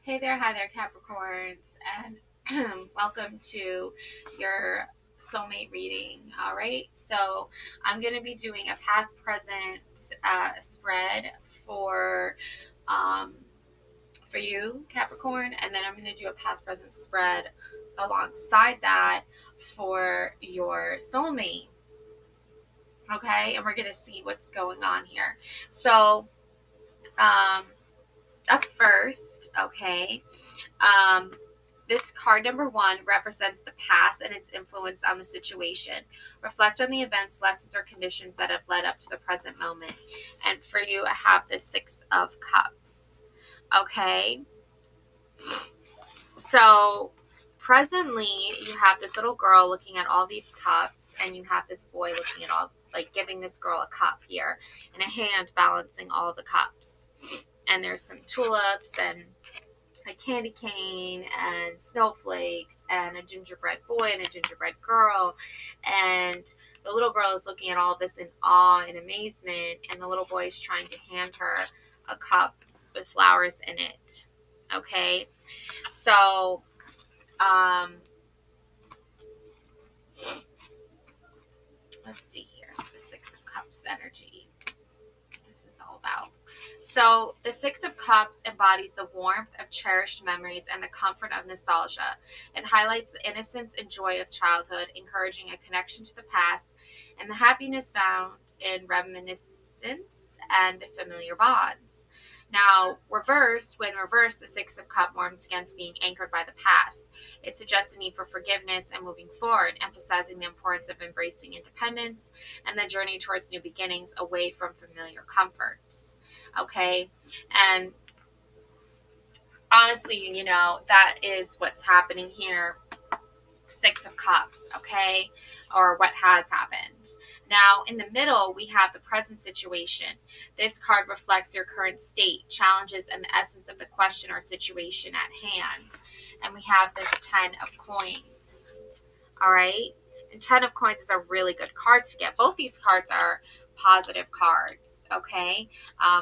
Hey there, hi there, Capricorns, and welcome to your soulmate reading. All right, so I'm going to be doing a past present spread for um, for you, Capricorn, and then I'm going to do a past present spread alongside that for your soulmate. Okay, and we're going to see what's going on here. So, um, up first, okay. Um, this card number one represents the past and its influence on the situation. Reflect on the events, lessons, or conditions that have led up to the present moment. And for you, I have the Six of Cups. Okay. So presently, you have this little girl looking at all these cups, and you have this boy looking at all, like giving this girl a cup here, and a hand balancing all the cups. And there's some tulips and a candy cane and snowflakes and a gingerbread boy and a gingerbread girl. And the little girl is looking at all this in awe and amazement, and the little boy is trying to hand her a cup with flowers in it. Okay, so let's see here, the Six of Cups energy. This is all about. So, the Six of Cups embodies the warmth of cherished memories and the comfort of nostalgia. It highlights the innocence and joy of childhood, encouraging a connection to the past and the happiness found in reminiscence and familiar bonds. Now, when reversed, the Six of Cups warns against being anchored by the past. It suggests a need for forgiveness and moving forward, emphasizing the importance of embracing independence and the journey towards new beginnings away from familiar comforts. Okay. And honestly, that is what's happening here. Six of Cups, okay, or what has happened. Now, in the middle, we have the present situation. This card reflects your current state, challenges, and the essence of the question or situation at hand. And we have this Ten of Coins, all right? And Ten of Coins is a really good card to get. Both these cards are positive cards, okay?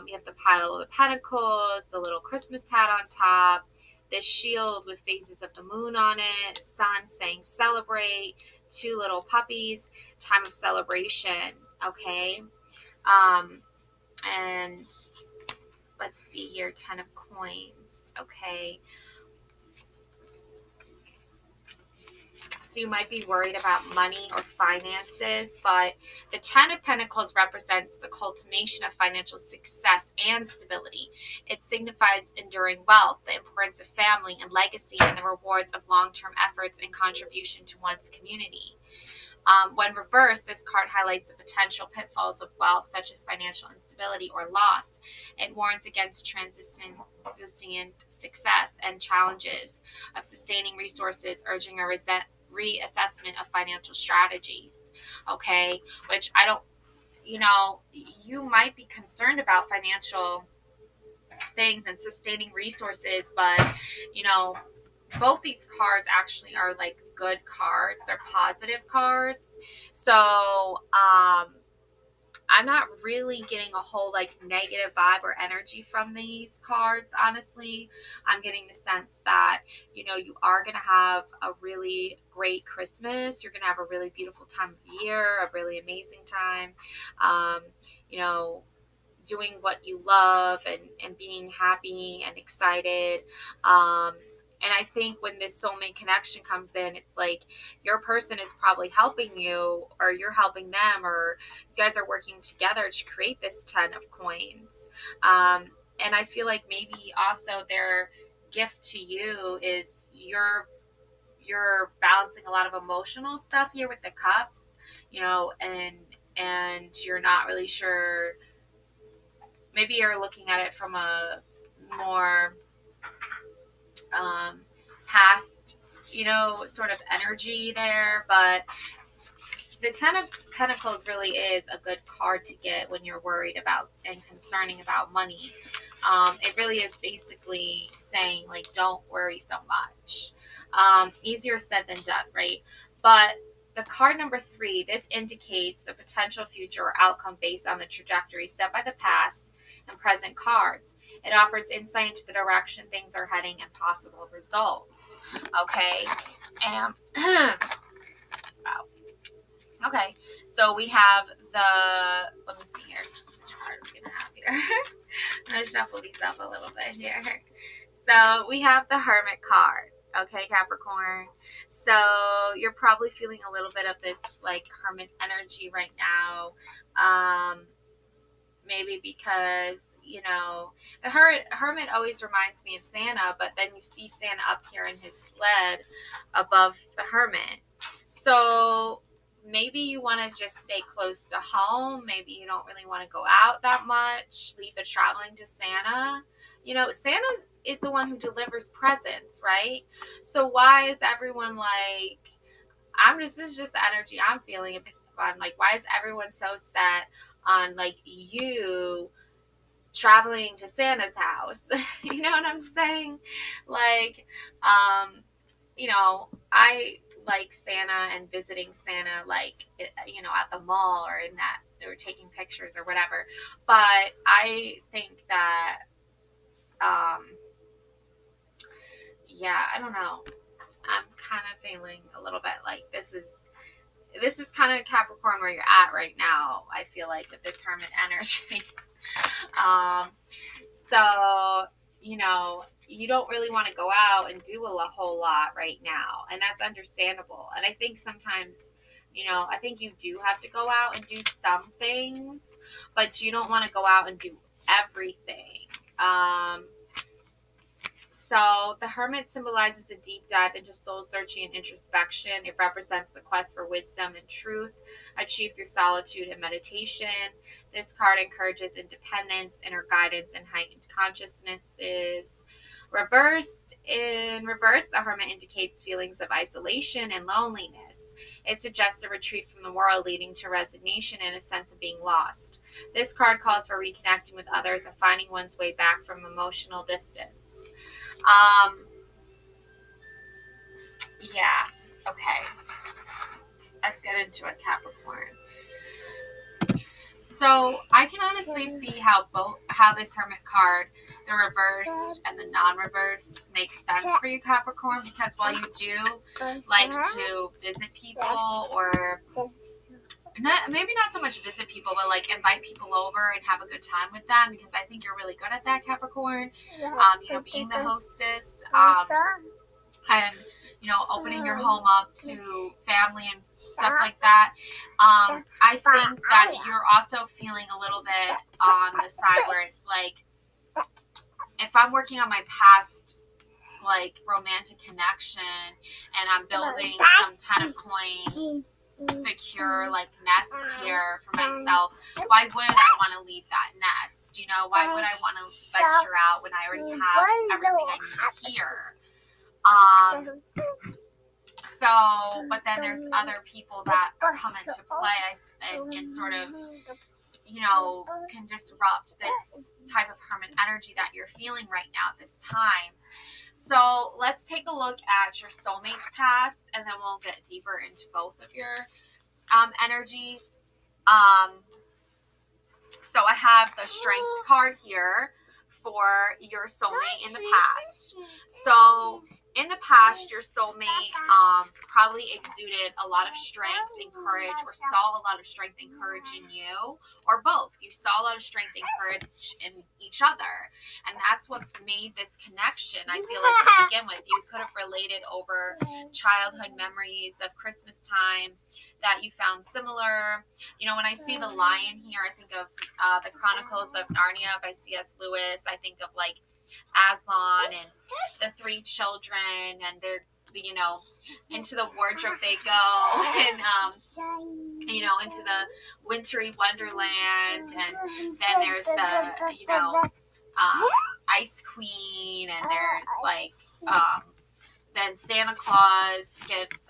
You have the pile of the pentacles, the little Christmas hat on top, this shield with phases of the moon on it, sun saying celebrate, two little puppies, time of celebration, okay? And let's see here, Ten of Coins, okay? So you might be worried about money or finances, but the Ten of Pentacles represents the cultivation of financial success and stability. It signifies enduring wealth, the importance of family and legacy, and the rewards of long-term efforts and contribution to one's community. When reversed, this card highlights the potential pitfalls of wealth, such as financial instability or loss. It warns against transient success and challenges of sustaining resources, urging a reassessment of financial strategies. Okay, which I don't, you might be concerned about financial things and sustaining resources, but you know, both these cards actually are like good cards. They're positive cards. So, I'm not really getting a whole like negative vibe or energy from these cards, honestly. I'm getting the sense that, you are going to have a really great Christmas. You're going to have a really beautiful time of year, a really amazing time. Um, you know, doing what you love and being happy and excited. And I think when this soulmate connection comes in, it's like your person is probably helping you, or you're helping them, or you guys are working together to create this Ten of Coins. And I feel like maybe also their gift to you is you're balancing a lot of emotional stuff here with the cups, and you're not really sure. Maybe you're looking at it from a more past, sort of energy there. But the Ten of Pentacles really is a good card to get when you're worried about and concerning about money. It really is basically saying, like, don't worry so much. Easier said than done, right? But the card number 3, this indicates the potential future or outcome based on the trajectory set by the past and present cards. It offers insight into the direction things are heading and possible results. Okay. And wow. Okay. So we have let me see here. Which card are we going to have here? I'm going to shuffle these up a little bit here. So we have the Hermit card. Okay, Capricorn. So you're probably feeling a little bit of this like hermit energy right now. Maybe because, the hermit always reminds me of Santa, but then you see Santa up here in his sled above the hermit. So maybe you want to just stay close to home. Maybe you don't really want to go out that much. Leave the traveling to Santa. Santa is the one who delivers presents, right? So why is everyone like, this is just the energy I'm feeling on, like, why is everyone so set on like you traveling to Santa's house? You know what I'm saying? Like, I like Santa and visiting Santa, like, at the mall or in that, or taking pictures or whatever. But I think that, yeah, I don't know. I'm kind of feeling a little bit like this is kind of Capricorn where you're at right now. I feel like with this hermit energy. So, you don't really want to go out and do a whole lot right now. And that's understandable. And I think sometimes, I think you do have to go out and do some things, but you don't want to go out and do everything. So the hermit symbolizes a deep dive into soul searching and introspection. It represents the quest for wisdom and truth achieved through solitude and meditation. This card encourages independence, inner guidance, and heightened consciousnesses. In reverse, the hermit indicates feelings of isolation and loneliness. It suggests a retreat from the world, leading to resignation and a sense of being lost. This card calls for reconnecting with others and finding one's way back from emotional distance. Yeah, okay. Let's get into it, Capricorn. So I can honestly see how this hermit card, the reversed and the non-reversed, makes sense for you, Capricorn, because while you do like to visit people, or maybe not so much visit people, but like invite people over and have a good time with them, because I think you're really good at that, Capricorn. Being the hostess, and opening your home up to family and stuff like that. I think that you're also feeling a little bit on the side where it's like, if I'm working on my past like romantic connection and I'm building some 10 of coins secure like nest here for myself, why would I want to leave that nest? Why would I want to venture out when I already have everything I need here? But then there's other people that come into play and sort of, can disrupt this type of hermit energy that you're feeling right now at this time. So let's take a look at your soulmate's past, and then we'll get deeper into both of your energies. So I have the strength card here for your soulmate in the past. So in the past, your soulmate probably exuded a lot of strength and courage, or saw a lot of strength and courage in you, or both. You saw a lot of strength and courage in each other. And that's what made this connection. I feel like to begin with, you could have related over childhood memories of Christmas time that you found similar. When I see the lion here, I think of the Chronicles of Narnia by C.S. Lewis. I think of like Aslan and the three children, and they're into the wardrobe they go, and into the wintry wonderland, and then there's the Ice Queen, and there's like then Santa Claus gives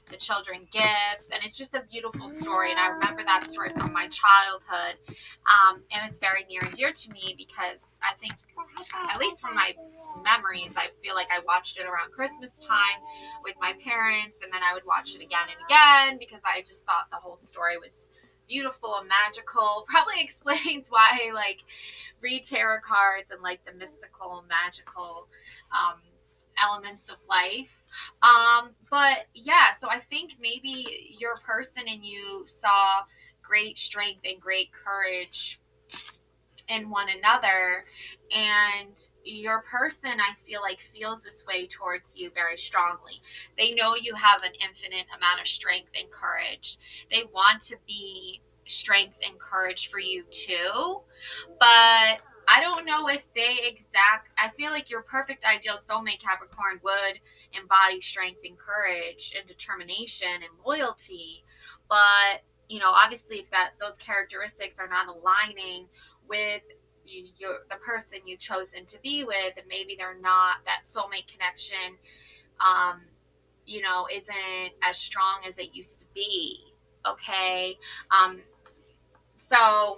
the children gifts, and it's just a beautiful story. And I remember that story from my childhood, and it's very near and dear to me, because I think, at least from my memories, I feel like I watched it around Christmas time with my parents, and then I would watch it again and again, because I just thought the whole story was beautiful and magical. Probably explains why I like read tarot cards and like the mystical and magical elements of life. But yeah, so I think maybe your person and you saw great strength and great courage in one another, and your person, I feel like, feels this way towards you very strongly. They know you have an infinite amount of strength and courage. They want to be strength and courage for you too, but I don't know if I feel like your perfect ideal soulmate Capricorn would embody strength and courage and determination and loyalty. But, obviously if those characteristics are not aligning with the person you've chosen to be with, and maybe they're not, that soulmate connection, um, isn't as strong as it used to be. Okay. So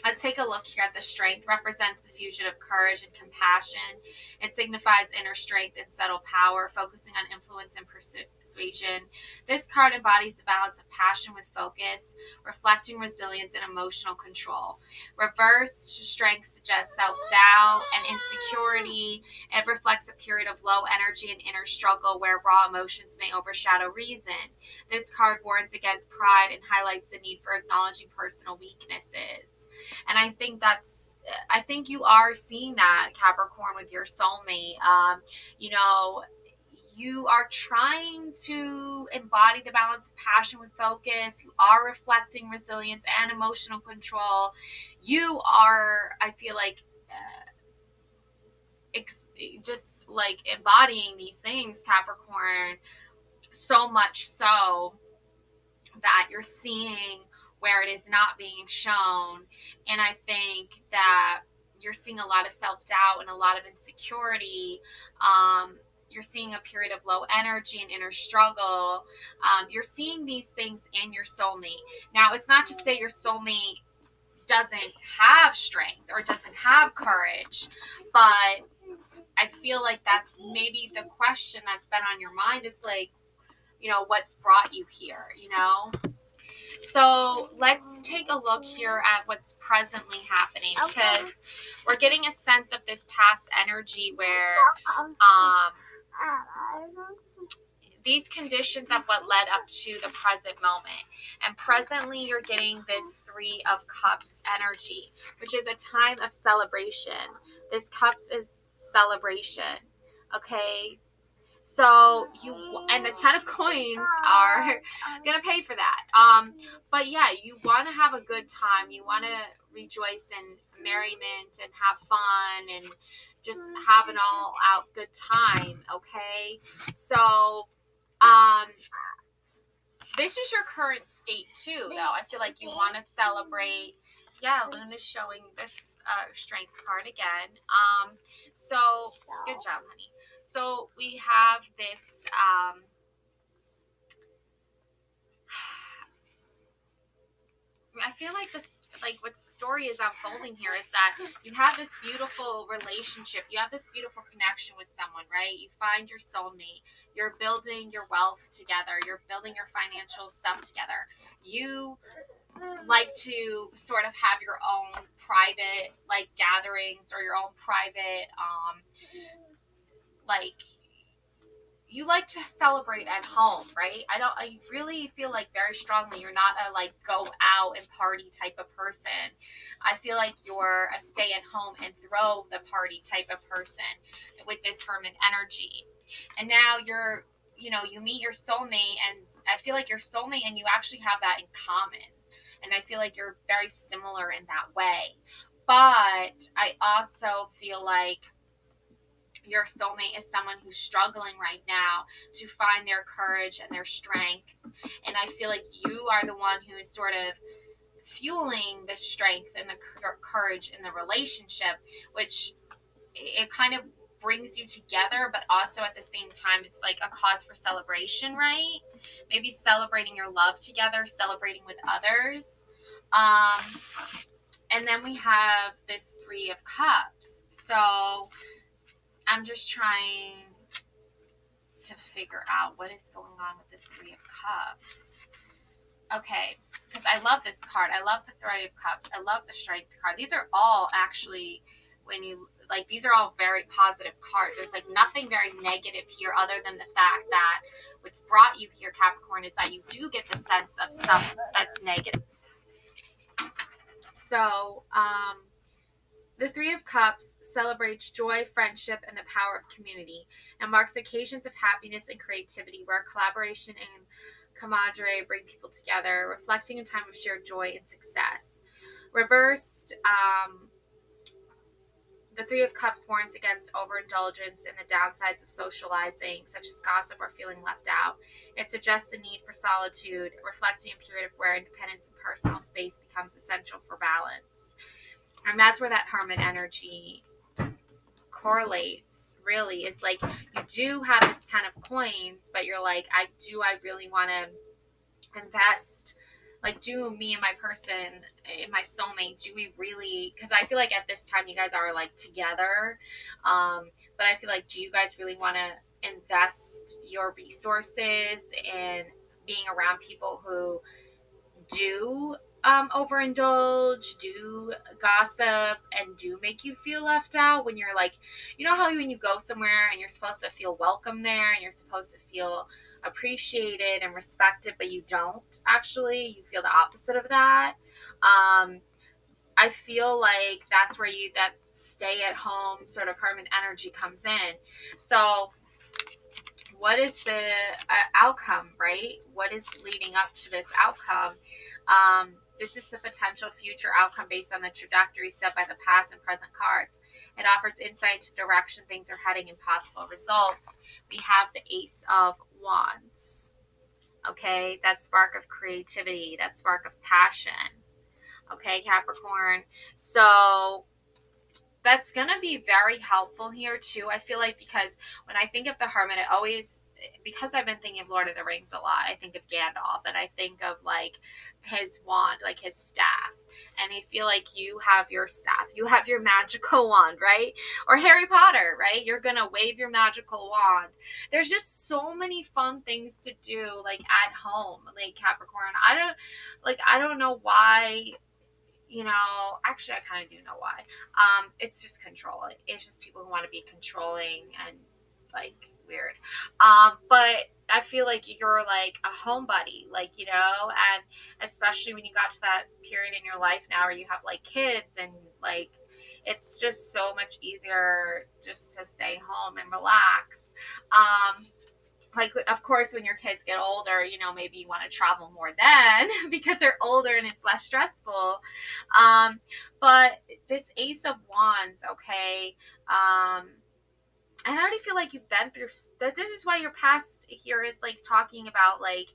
let's take a look here at the strength. Represents the fusion of courage and compassion. It signifies inner strength and subtle power, focusing on influence and persuasion. This card embodies the balance of passion with focus, reflecting resilience and emotional control. Reverse strength suggests self-doubt and insecurity. It reflects a period of low energy and inner struggle where raw emotions may overshadow reason. This card warns against pride and highlights the need for acknowledging personal weaknesses. And I think you are seeing that, Capricorn, with your soulmate. You know, you are trying to embody the balance of passion with focus. You are reflecting resilience and emotional control. You are, I feel like, just like embodying these things, Capricorn, so much so that you're seeing where it is not being shown. And I think that you're seeing a lot of self-doubt and a lot of insecurity. You're seeing a period of low energy and inner struggle. You're seeing these things in your soulmate. Now, it's not to say your soulmate doesn't have strength or doesn't have courage, but I feel like that's maybe the question that's been on your mind is like, what's brought you here, So let's take a look here at what's presently happening, because we're getting a sense of this past energy where these conditions of what led up to the present moment. And presently you're getting this 3 of Cups energy, which is a time of celebration. This Cups is celebration. Okay. So and the 10 of coins are going to pay for that. But yeah, you want to have a good time. You want to rejoice in merriment and have fun and just have an all out good time. Okay. So, this is your current state too, though. I feel like you want to celebrate. Yeah, Luna's showing this strength card again. So good job, honey. So we have this. I feel like what story is unfolding here is that you have this beautiful relationship. You have this beautiful connection with someone, right? You find your soulmate. You're building your wealth together. You're building your financial stuff together. You like to sort of have your own private like gatherings or your own private like you like to celebrate at home, right? I really feel like very strongly you're not a like go out and party type of person. I feel like you're a stay at home and throw the party type of person with this Hermit energy. And now you meet your soulmate, and I feel like your soulmate and you actually have that in common. And I feel like you're very similar in that way. But I also feel like your soulmate is someone who's struggling right now to find their courage and their strength. And I feel like you are the one who is sort of fueling the strength and the courage in the relationship, which it kind of brings you together, but also at the same time, it's like a cause for celebration, right? Maybe celebrating your love together, celebrating with others. And then we have this 3 of Cups. So I'm just trying to figure out what is going on with this 3 of Cups. Okay, because I love this card. I love the Three of Cups. I love the Strength card. These are all actually, when you like, these are all very positive cards. There's like nothing very negative here, other than the fact that what's brought you here, Capricorn, is that you do get the sense of stuff that's negative. So, the Three of Cups celebrates joy, friendship, and the power of community, and marks occasions of happiness and creativity where collaboration and camaraderie bring people together, reflecting a time of shared joy and success. Reversed, the Three of Cups warns against overindulgence and the downsides of socializing, such as gossip or feeling left out. It suggests a need for solitude, reflecting a period of where independence and personal space becomes essential for balance. And that's where that hermit energy correlates, really. It's like you do have this 10 of coins, but you're like, I really want to invest, like, do me and my person, and my soulmate, do we really, because I feel like at this time you guys are like together, but I feel like, do you guys really want to invest your resources in being around people who do overindulge, do gossip, and do make you feel left out? When you're like, you know how when you go somewhere and you're supposed to feel welcome there and you're supposed to feel appreciated and respected, but you don't actually, you feel the opposite of that. I feel like that's where that stay at home sort of hermit energy comes in. So what is the outcome, right? What is leading up to this outcome? This is the potential future outcome based on the trajectory set by the past and present cards. It offers insight to direction things are heading and possible results. We have the Ace of Wands. Okay, that spark of creativity, that spark of passion. Okay, Capricorn. So that's going to be very helpful here too. I feel like, because when I think of the hermit, I always, because I've been thinking of Lord of the Rings a lot, I think of Gandalf, and I think of like his wand, like his staff. And I feel like you have your staff, you have your magical wand, right? Or Harry Potter, right? You're going to wave your magical wand. There's just so many fun things to do, like at home, like Capricorn. I don't know why, actually I kind of do know why. It's just control. It's just people who want to be controlling and like weird. But I feel like you're like a homebody, like, and especially when you got to that period in your life now where you have like kids, and like it's just so much easier just to stay home and relax. Like, of course, when your kids get older, maybe you want to travel more then because they're older and it's less stressful. But this Ace of Wands, okay, and I already feel like you've been through that. This is why your past here is like talking about like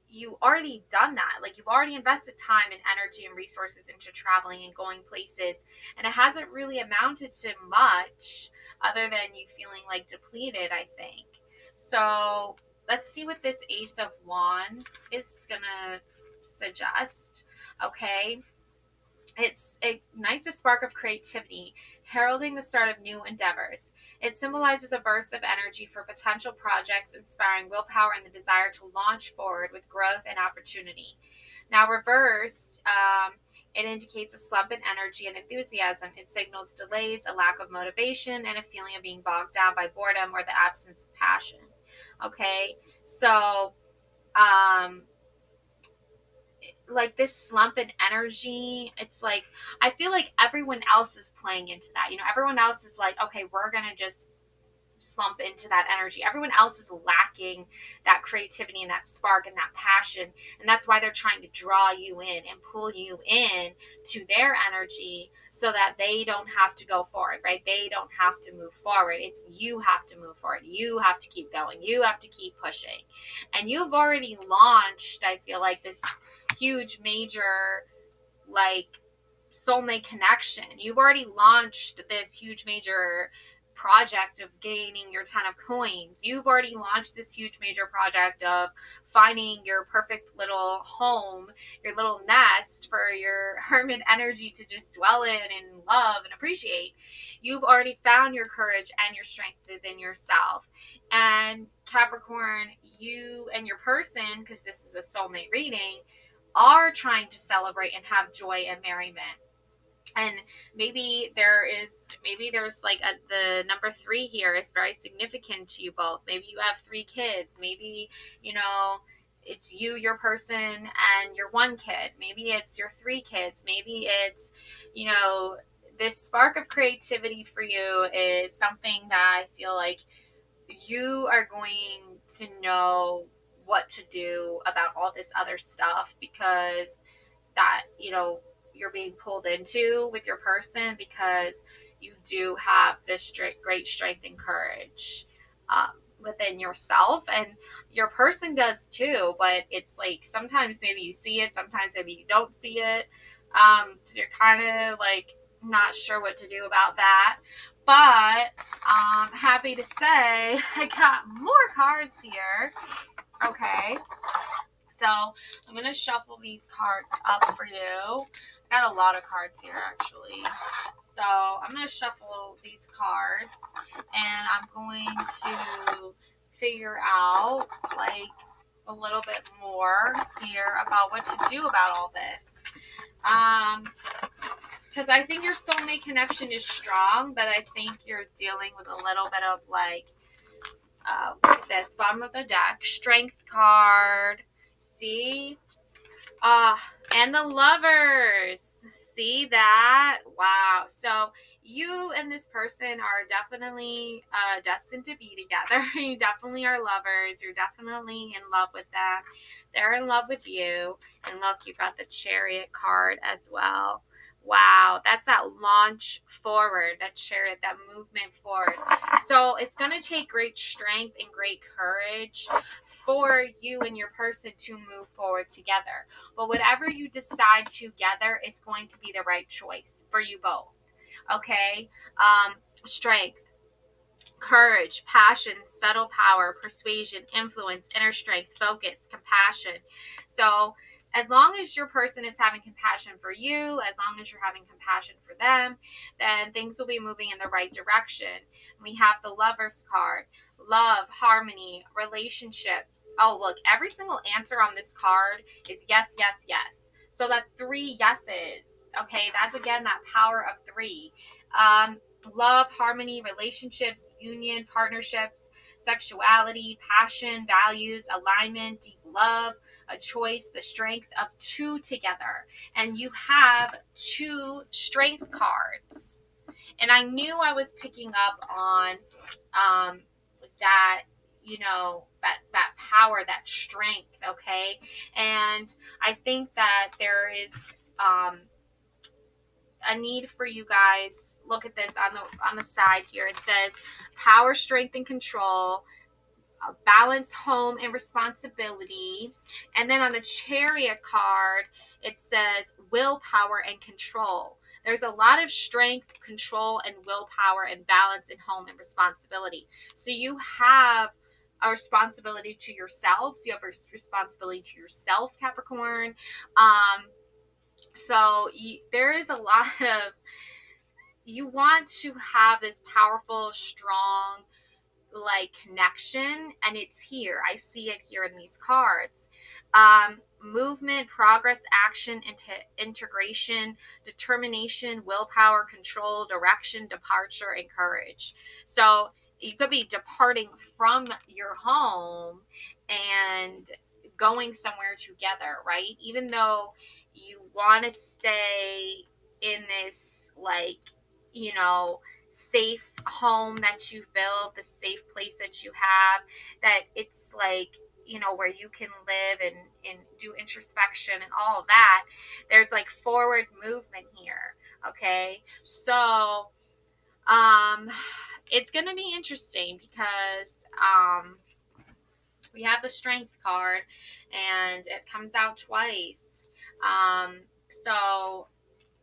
you already done that. Like, you've already invested time and energy and resources into traveling and going places, and it hasn't really amounted to much other than you feeling like depleted, I think. So let's see what this Ace of Wands is gonna suggest. Okay, it ignites a spark of creativity, heralding the start of new endeavors. It symbolizes a burst of energy for potential projects, inspiring willpower and the desire to launch forward with growth and opportunity. Now, reversed, it indicates a slump in energy and enthusiasm. It signals delays, a lack of motivation, and a feeling of being bogged down by boredom or the absence of passion. Okay, so like this slump in energy, it's like I feel like everyone else is playing into that. Everyone else is like, okay, we're gonna just slump into that energy. Everyone else is lacking that creativity and that spark and that passion, and that's why they're trying to draw you in and pull you in to their energy so that they don't have to go forward, right? They don't have to move forward. It's you have to move forward. You have to keep going. You have to keep pushing. And you've already launched, I feel like, this huge major like soulmate connection. You've already launched this huge major project of gaining your 10 of coins. You've already launched this huge major project of finding your perfect little home, your little nest for your hermit energy to just dwell in and love and appreciate. You've already found your courage and your strength within yourself. And Capricorn, you and your person, because this is a soulmate reading, are trying to celebrate and have joy and merriment. And maybe there's like the number 3 here is very significant to you both. Maybe you have 3 kids. Maybe, it's you, your person, and your 1 kid. Maybe it's your 3 kids. Maybe it's, this spark of creativity for you is something that I feel like you are going to know what to do about all this other stuff, because that, you're being pulled into with your person, because you do have this great strength and courage within yourself, and your person does too. But it's like sometimes maybe you see it, sometimes maybe you don't see it. So you're kind of like not sure what to do about that. But happy to say I got more cards here. Okay. So I'm going to shuffle these cards up for you. I got a lot of cards here, actually. So I'm going to shuffle these cards, and I'm going to figure out, like, a little bit more here about what to do about all this. Because I think your soulmate connection is strong, but I think you're dealing with a little bit of, like, this bottom of the deck, strength card. See? And the lovers. See that? Wow. So you and this person are definitely destined to be together. You definitely are lovers. You're definitely in love with them. They're in love with you. And look, you got the Chariot card as well. Wow, that's that launch forward, that Chariot, that movement forward. So it's going to take great strength and great courage for you and your person to move forward together. But whatever you decide together is going to be the right choice for you both. Okay? Strength, courage, passion, subtle power, persuasion, influence, inner strength, focus, compassion. So as long as your person is having compassion for you, as long as you're having compassion for them, then things will be moving in the right direction. We have the Lovers card. Love, harmony, relationships. Oh, look, every single answer on this card is yes, yes, yes. So that's 3 yeses. Okay, that's again that power of 3. Love, harmony, relationships, union, partnerships, sexuality, passion, values, alignment, deep love, a choice, the strength of 2 together. And you have 2 strength cards. And I knew I was picking up on that, that power, that strength, okay? And I think that there is a need for you guys. Look at this on the side here. It says power, strength, and control, balance, home, and responsibility. And then on the Chariot card, it says willpower and control. There's a lot of strength, control, and willpower and balance in home and responsibility. So you have a responsibility to yourselves. You have a responsibility to yourself, Capricorn. So there is a lot of, you want to have this powerful, strong, like, connection, and it's here. I see it here in these cards. Movement, progress, action, integration, determination, willpower, control, direction, departure, and courage. So you could be departing from your home and going somewhere together, right? Even though you want to stay in this, like, safe home that you've built, the safe place that you have, that it's like, where you can live and do introspection and all of that. There's like forward movement here. Okay. So, it's going to be interesting because, we have the strength card and it comes out twice. So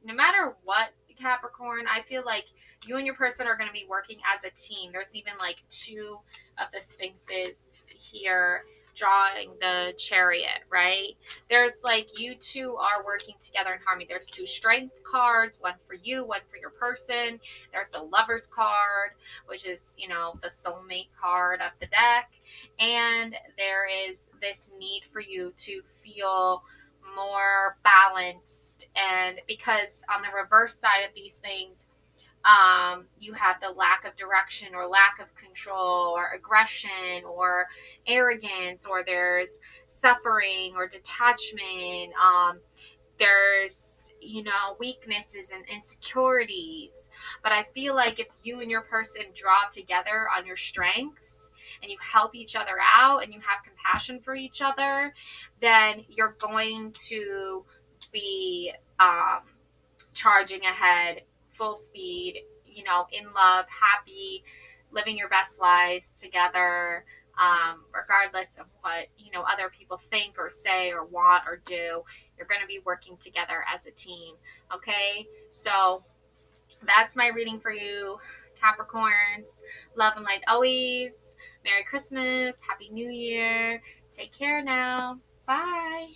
no matter what, Capricorn. I feel like you and your person are going to be working as a team. There's even like two of the sphinxes here drawing the chariot, right? There's like you two are working together in harmony. There's two strength cards, one for you, one for your person. There's a lover's card, which is, the soulmate card of the deck. And there is this need for you to feel more balanced. And because on the reverse side of these things, you have the lack of direction or lack of control or aggression or arrogance, or there's suffering or detachment. There's, weaknesses and insecurities. But I feel like if you and your person draw together on your strengths and you help each other out and you have compassion for each other, then you're going to be charging ahead, full speed, in love, happy, living your best lives together, regardless of what, other people think or say or want or do. You're going to be working together as a team. Okay. So that's my reading for you, Capricorns. Love and light always. Merry Christmas. Happy New Year. Take care now. Bye.